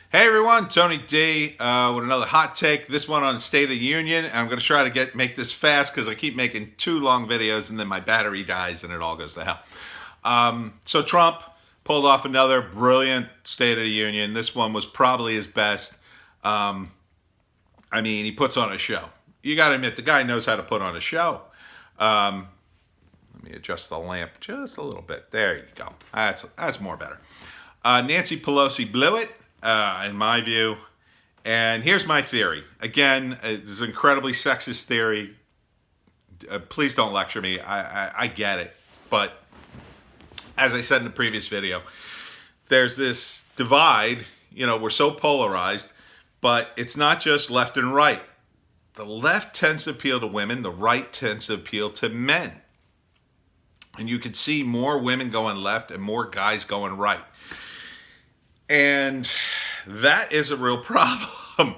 Hey everyone, Tony D with another hot take. This one on State of the Union. And I'm going to try to make this fast because I keep making too long videos and then my battery dies and it all goes to hell. So Trump pulled off another brilliant State of the Union. This one was probably his best. He puts on a show. You got to admit, the guy knows how to put on a show. Let me adjust the lamp just a little bit. There you go. That's more better. Nancy Pelosi blew it. In my view. And here's my theory. Again, this is an incredibly sexist theory. Please don't lecture me. I get it. But as I said in the previous video, there's this divide. We're so polarized, but it's not just left and right. The left tends to appeal to women. The right tends to appeal to men. And you can see more women going left and more guys going right. And that is a real problem.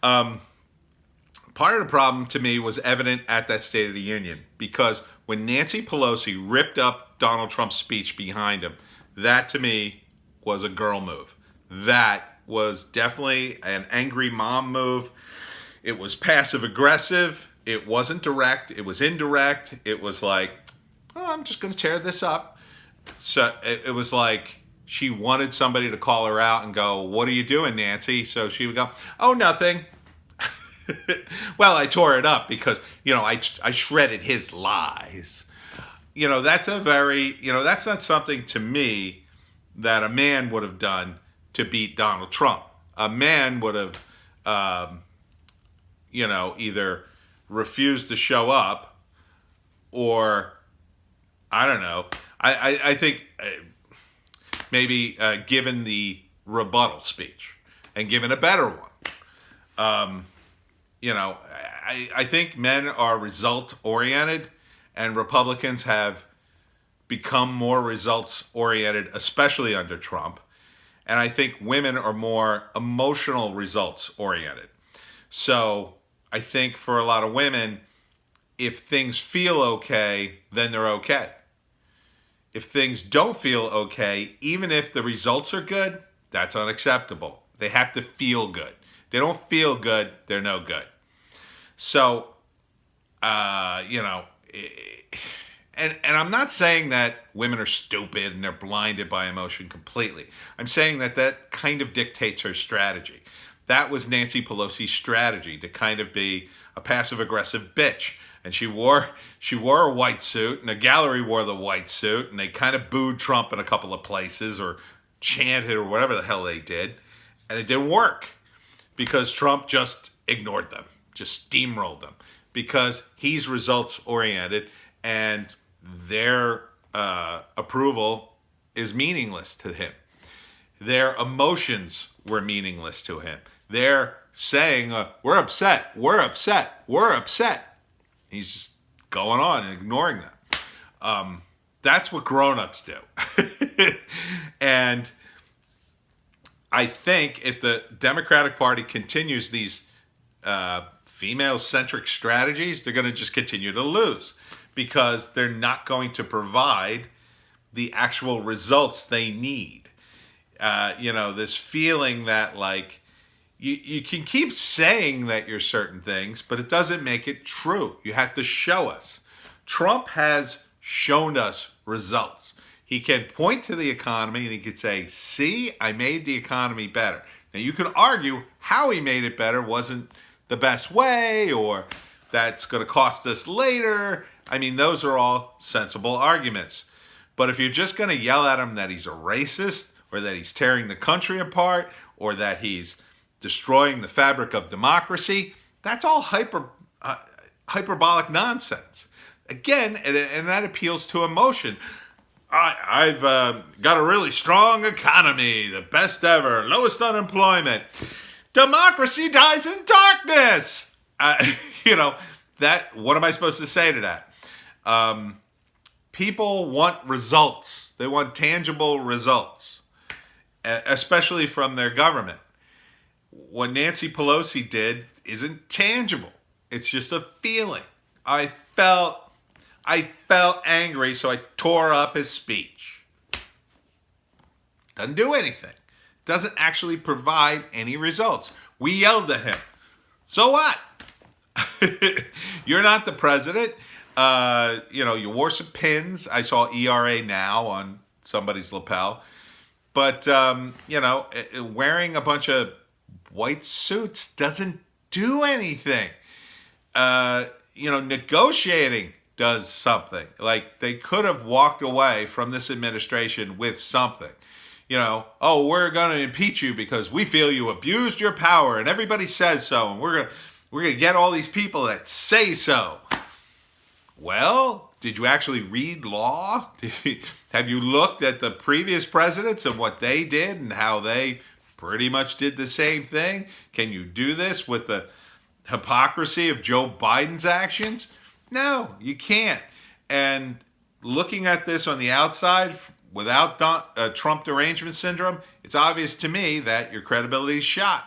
Part of the problem to me was evident at that State of the Union because when Nancy Pelosi ripped up Donald Trump's speech behind him, that to me was a girl move. That was definitely an angry mom move. It was passive aggressive. It wasn't direct. It was indirect. It was like, oh, I'm just going to tear this up. So it was like, she wanted somebody to call her out and go, what are you doing, Nancy? So she would go, oh, nothing. Well, I tore it up because, I shredded his lies. That's that's not something to me that a man would have done to beat Donald Trump. A man would have, either refused to show up or, I don't know. I think... maybe given the rebuttal speech and given a better one. I think men are result-oriented and Republicans have become more results-oriented, especially under Trump. And I think women are more emotional results-oriented. So I think for a lot of women, if things feel okay, then they're okay. If things don't feel okay, even if the results are good, that's unacceptable. They have to feel good. If they don't feel good, they're no good. So, and I'm not saying that women are stupid and they're blinded by emotion completely. I'm saying that kind of dictates her strategy. That was Nancy Pelosi's strategy, to kind of be a passive-aggressive bitch. And she wore a white suit, and the gallery wore the white suit, and they kind of booed Trump in a couple of places or chanted or whatever the hell they did. And it didn't work because Trump just ignored them, just steamrolled them, because he's results-oriented and their approval is meaningless to him. Their emotions were meaningless to him. They're saying, we're upset, we're upset, we're upset. He's just going on and ignoring them. That's what grown-ups do. And I think if the Democratic Party continues these female-centric strategies, they're going to just continue to lose because they're not going to provide the actual results they need. This feeling that, like, you can keep saying that you're certain things, but it doesn't make it true. You have to show us. Trump has shown us results. He can point to the economy and he could say, see, I made the economy better. Now, you could argue how he made it better wasn't the best way, or that's going to cost us later. Those are all sensible arguments. But if you're just going to yell at him that he's a racist, or that he's tearing the country apart, or that he's destroying the fabric of democracy, that's all hyperbolic nonsense. Again, and that appeals to emotion. I've got a really strong economy, the best ever, lowest unemployment. Democracy dies in darkness. What am I supposed to say to that? People want results. They want tangible results, especially from their government. What Nancy Pelosi did isn't tangible. It's just a feeling. I felt angry, so I tore up his speech. Doesn't do anything. doesn't actually provide any results. We yelled at him. So what? You're not the president. You wore some pins. I saw ERA now on somebody's lapel. But, wearing a bunch of white suits doesn't do anything. Negotiating does something. Like, they could have walked away from this administration with something. We're going to impeach you because we feel you abused your power and everybody says so, and we're going to get all these people that say so. Well, did you actually read law? Have you looked at the previous presidents and what they did and how they pretty much did the same thing? Can you do this with the hypocrisy of Joe Biden's actions? No, you can't. And looking at this on the outside, without Trump derangement syndrome, it's obvious to me that your credibility is shot.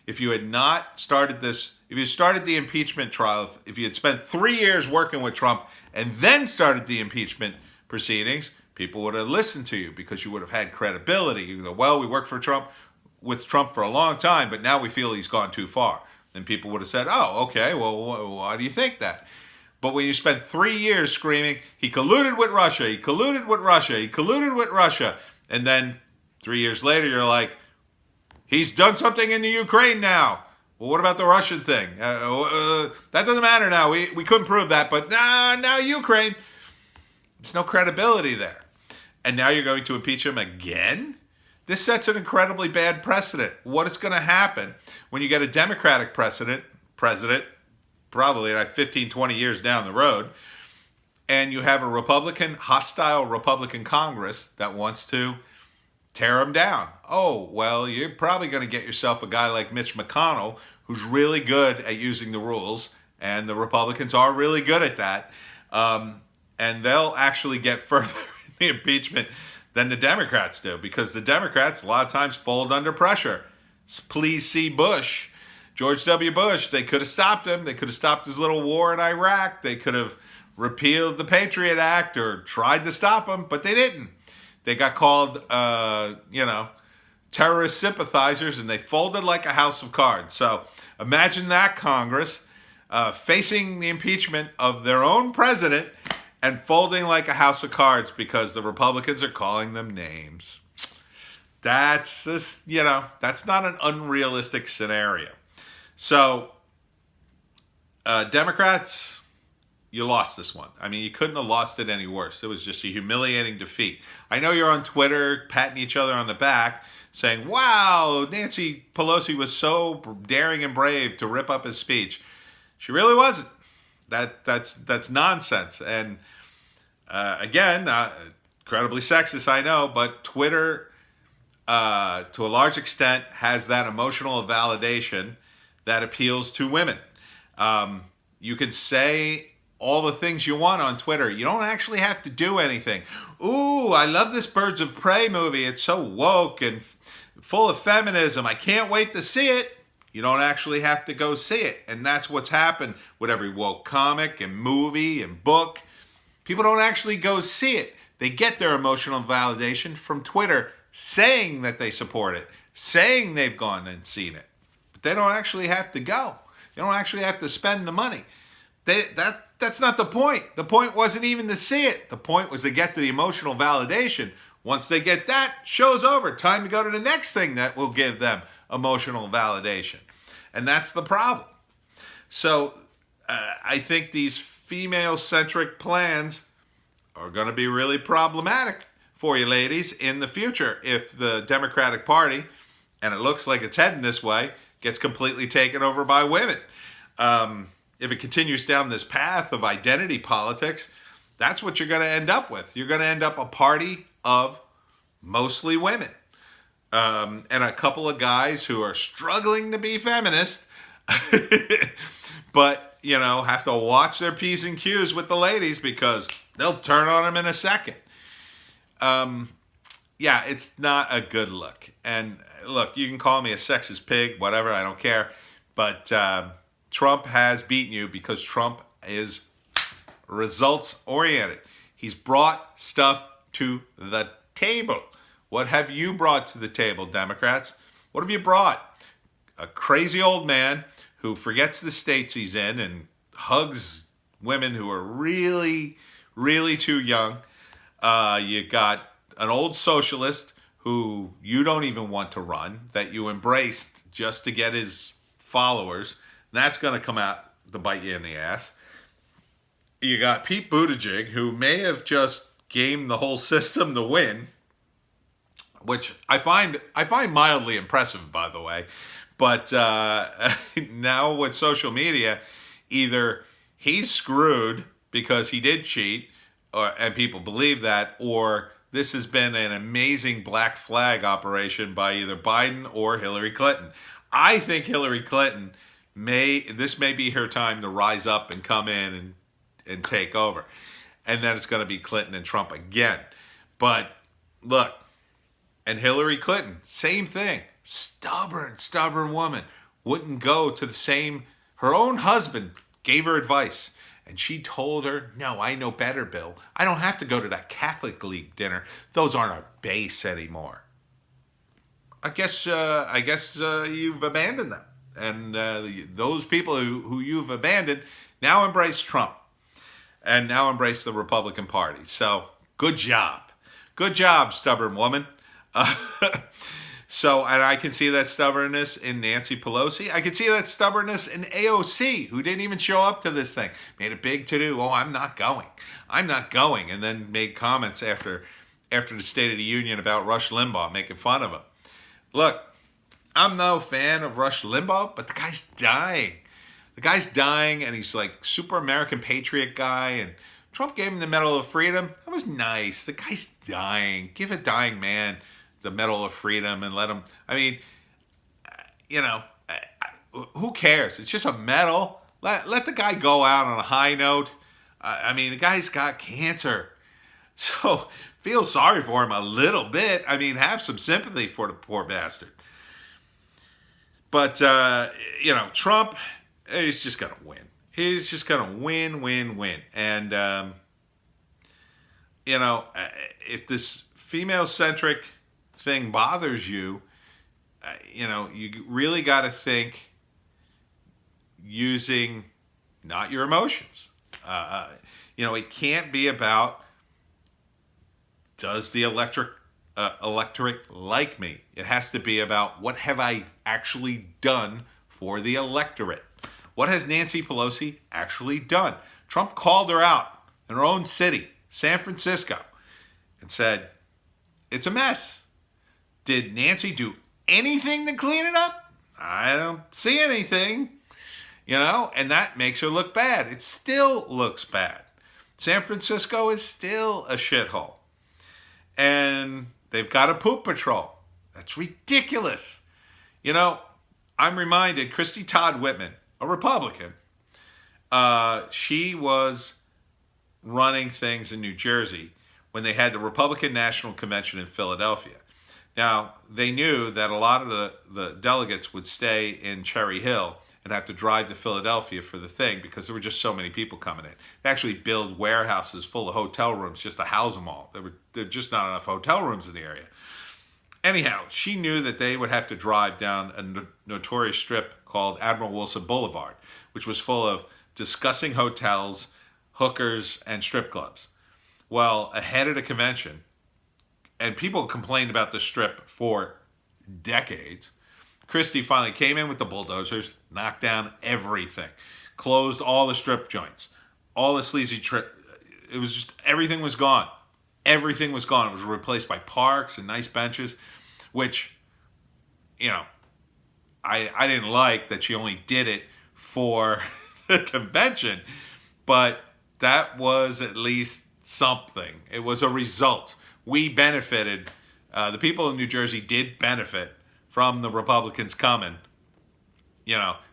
If you had not started this, if you started the impeachment trial, if you had spent 3 years working with Trump and then started the impeachment proceedings, people would have listened to you because you would have had credibility. You go, well, we worked with Trump for a long time, but now we feel he's gone too far. Then people would have said, oh, okay, well, why do you think that? But when you spend 3 years screaming, he colluded with Russia, he colluded with Russia, he colluded with Russia, and then 3 years later you're like, he's done something in the Ukraine now. Well, what about the Russian thing? That doesn't matter now. We couldn't prove that, but now Ukraine. There's no credibility there. And now you're going to impeach him again? This sets an incredibly bad precedent. What is going to happen when you get a Democratic president, probably like 15, 20 years down the road, and you have a hostile Republican Congress that wants to tear him down? Oh, well, you're probably going to get yourself a guy like Mitch McConnell, who's really good at using the rules, and the Republicans are really good at that, and they'll actually get further in the impeachment than the Democrats do, because the Democrats a lot of times fold under pressure. Please see Bush. George W. Bush, they could have stopped him. They could have stopped his little war in Iraq. They could have repealed the Patriot Act or tried to stop him, but they didn't. They got called, terrorist sympathizers, and they folded like a house of cards. So imagine that Congress facing the impeachment of their own president and folding like a house of cards because the Republicans are calling them names. That's just, that's not an unrealistic scenario. So, Democrats, you lost this one. I mean, you couldn't have lost it any worse. It was just a humiliating defeat. I know you're on Twitter patting each other on the back, saying, wow, Nancy Pelosi was so daring and brave to rip up his speech. She really wasn't. That's nonsense. And again, incredibly sexist, I know, but Twitter, to a large extent, has that emotional validation that appeals to women. You can say all the things you want on Twitter. You don't actually have to do anything. Ooh, I love this Birds of Prey movie. It's so woke and full of feminism. I can't wait to see it. You don't actually have to go see it. And that's what's happened with every woke comic and movie and book. People don't actually go see it. They get their emotional validation from Twitter saying that they support it, saying they've gone and seen it. But they don't actually have to go. They don't actually have to spend the money. That's not the point. The point wasn't even to see it. The point was to get to the emotional validation. Once they get that, show's over. Time to go to the next thing that will give them emotional validation. And that's the problem. So I think these female-centric plans are going to be really problematic for you ladies in the future if the Democratic Party, and it looks like it's heading this way, gets completely taken over by women. If it continues down this path of identity politics, that's what you're going to end up with. You're going to end up a party of mostly women. And a couple of guys who are struggling to be feminist, but, have to watch their P's and Q's with the ladies because they'll turn on them in a second. It's not a good look. And look, you can call me a sexist pig, whatever, I don't care. But Trump has beaten you because Trump is results-oriented. He's brought stuff to the table. What have you brought to the table, Democrats? What have you brought? A crazy old man who forgets the states he's in and hugs women who are really, really too young. You got an old socialist who you don't even want to run, that you embraced just to get his followers. That's going to come out to bite you in the ass. You got Pete Buttigieg, who may have just gamed the whole system to win, which I find mildly impressive, by the way. But now with social media, either he's screwed because he did cheat, and people believe that, or this has been an amazing black flag operation by either Biden or Hillary Clinton. I think Hillary Clinton may be her time to rise up and come in and take over. And then it's going to be Clinton and Trump again. But look, and Hillary Clinton, same thing. Stubborn woman. Wouldn't go to the same, her own husband gave her advice. And she told her, no, I know better, Bill. I don't have to go to that Catholic League dinner. Those aren't our base anymore. I guess you've abandoned them. And those people who you've abandoned now embrace Trump. And now embrace the Republican Party. So, good job. Good job, stubborn woman. So, and I can see that stubbornness in Nancy Pelosi. I can see that stubbornness in AOC, who didn't even show up to this thing. Made a big to-do. Oh, I'm not going. And then made comments after the State of the Union about Rush Limbaugh, making fun of him. Look, I'm no fan of Rush Limbaugh, but the guy's dying. The guy's dying, and he's like super American patriot guy, and Trump gave him the Medal of Freedom. That was nice. The guy's dying. Give a dying man the Medal of Freedom and let him, I mean, who cares? It's just a medal. Let the guy go out on a high note. I mean, the guy's got cancer. So feel sorry for him a little bit. I mean, have some sympathy for the poor bastard. But, Trump, he's just going to win. He's just going to win. And, if this female-centric thing bothers you, you really got to think using not your emotions. It can't be about, does the electorate like me? It has to be about, what have I actually done for the electorate? What has Nancy Pelosi actually done? Trump called her out in her own city, San Francisco, and said, it's a mess. Did Nancy do anything to clean it up? I don't see anything. And that makes her look bad. It still looks bad. San Francisco is still a shithole. And they've got a poop patrol. That's ridiculous. I'm reminded, Christy Todd Whitman, a Republican, she was running things in New Jersey when they had the Republican National Convention in Philadelphia. Now, they knew that a lot of the delegates would stay in Cherry Hill and have to drive to Philadelphia for the thing because there were just so many people coming in. They actually build warehouses full of hotel rooms just to house them all. There were just not enough hotel rooms in the area. Anyhow, she knew that they would have to drive down a notorious strip called Admiral Wilson Boulevard, which was full of disgusting hotels, hookers, and strip clubs. Well, ahead of the convention, and people complained about the strip for decades, Christie finally came in with the bulldozers, knocked down everything, closed all the strip joints, all the sleazy it was just, everything was gone. Everything was gone. It was replaced by parks and nice benches, which, I didn't like that she only did it for the convention, but that was at least something. It was a result. We benefited. The people in New Jersey did benefit from the Republicans coming,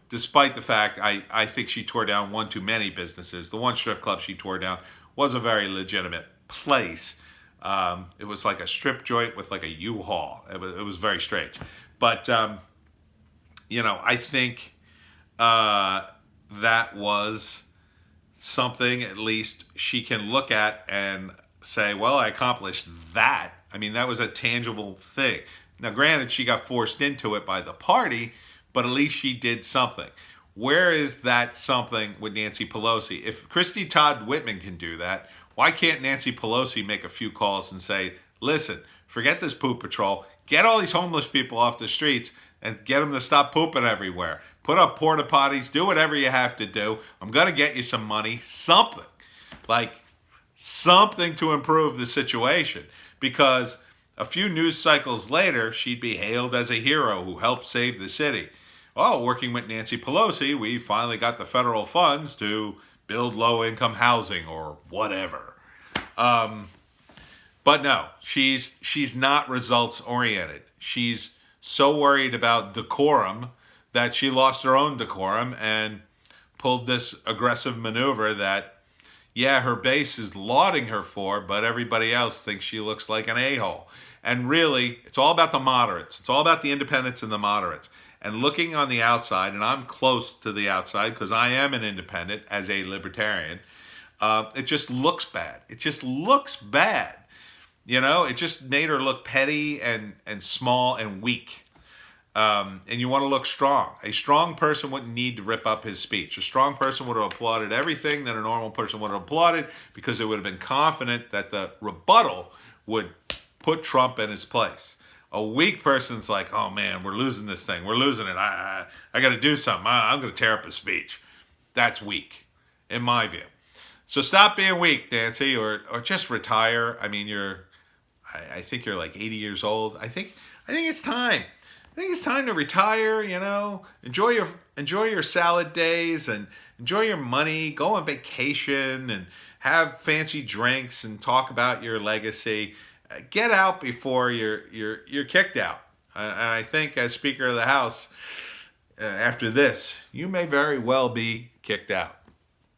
despite the fact I think she tore down one too many businesses. The one strip club she tore down was a very legitimate place. It was like a strip joint with like a U-Haul. It was very strange. But, I think that was something at least she can look at and say, well, I accomplished that I mean, that was a tangible thing. Now, granted, she got forced into it by the party, but at least she did something. Where is that something with Nancy Pelosi? If Christy Todd Whitman can do that, why can't Nancy Pelosi make a few calls and say, listen, forget this poop patrol, get all these homeless people off the streets and get them to stop pooping everywhere. Put up porta potties, do whatever you have to do. I'm going to get you some money, something. Like, something to improve the situation. Because a few news cycles later, she'd be hailed as a hero who helped save the city. Oh, working with Nancy Pelosi, we finally got the federal funds to build low-income housing or whatever. But no, she's not results-oriented. She's so worried about decorum that she lost her own decorum and pulled this aggressive maneuver that, yeah, her base is lauding her for, but everybody else thinks she looks like an a-hole. And really, it's all about the moderates. It's all about the independents and the moderates. And looking on the outside, and I'm close to the outside because I am an independent as a libertarian, it just looks bad. It just looks bad. You know, it just made her look petty and small and weak. And you want to look strong. A strong person wouldn't need to rip up his speech. A strong person would have applauded everything that a normal person would have applauded because they would have been confident that the rebuttal would put Trump in his place. A weak person's like, oh man, we're losing this thing. We're losing it. I got to do something. I'm going to tear up his speech. That's weak, in my view. So stop being weak, Nancy, or just retire. I mean, I think you're like 80 years old. I think it's time. I think it's time to retire. You know, enjoy your salad days and enjoy your money. Go on vacation and have fancy drinks and talk about your legacy. Get out before you're kicked out. And I think as Speaker of the House, after this, you may very well be kicked out.